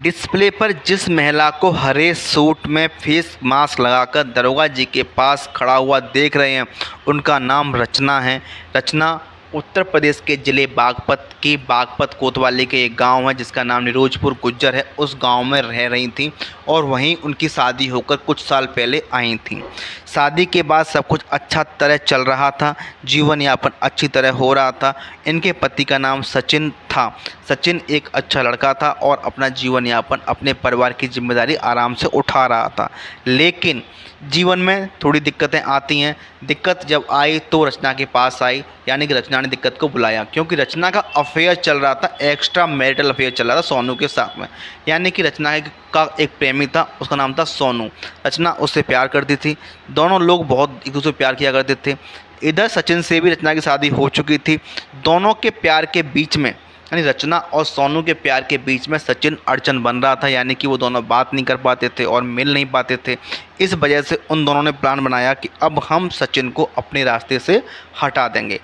Display पर जिस महिला को हरे सूट में फेस मास्क लगाकर दरोगा जी के पास खड़ा हुआ देख रहे हैं, उनका नाम रचना है। रचना उत्तर प्रदेश के ज़िले बागपत की बागपत कोतवाली के एक गांव है जिसका नाम निरोजपुर गुज्जर है। उस गांव में रह रही थी और वहीं उनकी शादी होकर कुछ साल पहले आई थी। शादी के बाद सब कुछ अच्छा तरह चल रहा था, जीवन यापन अच्छी तरह हो रहा था। इनके पति का नाम सचिन था। सचिन एक अच्छा लड़का था और अपना जीवन यापन, अपने परिवार की जिम्मेदारी आराम से उठा रहा था। लेकिन जीवन में थोड़ी दिक्कतें आती हैं। दिक्कत जब आई तो रचना के पास आई, यानी कि रचना ने दिक्कत को बुलाया, क्योंकि रचना का अफेयर चल रहा था, एक्स्ट्रा मैरिटल अफेयर चल रहा था सोनू के साथ में। यानी कि रचना का एक प्रेमी था, उसका नाम था सोनू। रचना उससे प्यार करती थी, दोनों लोग बहुत एक दूसरे से प्यार किया करते थे। इधर सचिन से भी रचना की शादी हो चुकी थी। दोनों के प्यार के बीच में, यानी रचना और सोनू के प्यार के बीच में सचिन अड़चन बन रहा था, यानी कि वो दोनों बात नहीं कर पाते थे और मिल नहीं पाते थे। इस वजह से उन दोनों ने प्लान बनाया कि अब हम सचिन को अपने रास्ते से हटा देंगे।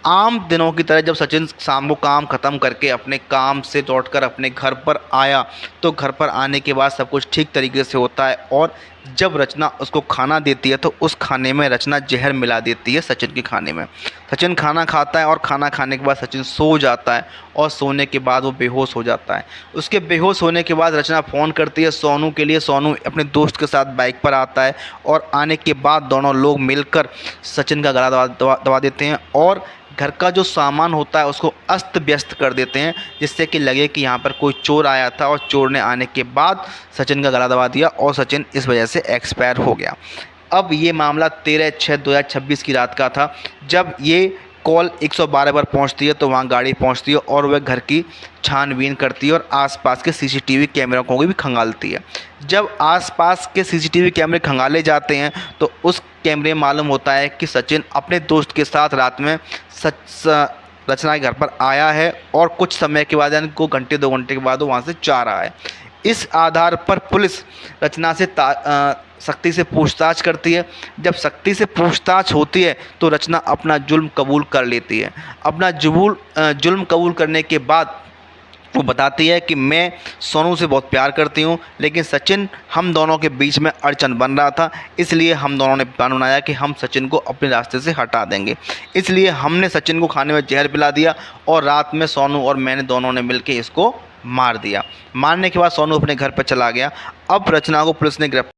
आम दिनों की तरह जब सचिन शाम को काम ख़त्म करके अपने काम से लौटकर अपने घर पर आया तो घर पर आने के बाद सब कुछ ठीक तरीके से होता है, और जब रचना उसको खाना देती है तो उस खाने में रचना जहर मिला देती है सचिन के खाने में। सचिन खाना खाता है और खाना खाने के बाद सचिन सो जाता है और सोने के बाद वो बेहोश हो जाता है। उसके बेहोश होने के बाद रचना फ़ोन करती है सोनू के लिए। सोनू अपने दोस्त के साथ बाइक पर आता है और आने के बाद दोनों लोग मिलकर सचिन का गला दबा देते हैं और घर का जो सामान होता है उसको अस्त व्यस्त कर देते हैं, जिससे कि लगे कि यहाँ पर कोई चोर आया था और चोर ने आने के बाद सचिन का गला दबा दिया और सचिन इस वजह से एक्सपायर हो गया। अब ये मामला 13/6/2026 की रात का था, जब ये कॉल 112 पर पहुंचती है तो वहां गाड़ी पहुंचती है और वह घर की छानबीन करती है और आसपास के सीसीटीवी कैमरों को भी खंगालती है। जब आसपास के सीसीटीवी कैमरे खंगाले जाते हैं तो उस कैमरे में मालूम होता है कि सचिन अपने दोस्त के साथ रात में रचना के घर पर आया है और कुछ समय के बाद, यानी को घंटे 2 घंटे के बाद वो वहाँ से जा रहा है। इस आधार पर पुलिस रचना से सख्ती से पूछताछ करती है। जब सख्ती से पूछताछ होती है तो रचना अपना जुल्म कबूल कर लेती है। अपना जुल्म कबूल करने के बाद वो बताती है कि मैं सोनू से बहुत प्यार करती हूँ, लेकिन सचिन हम दोनों के बीच में अड़चन बन रहा था, इसलिए हम दोनों ने प्लान बनाया कि हम सचिन को अपने रास्ते से हटा देंगे। इसलिए हमने सचिन को खाने में जहर पिला दिया और रात में सोनू और मैंने दोनों ने मिलकर इसको मार दिया। मारने के बाद सोनू अपने घर पर चला गया। अब रचना को पुलिस ने गिरफ्तार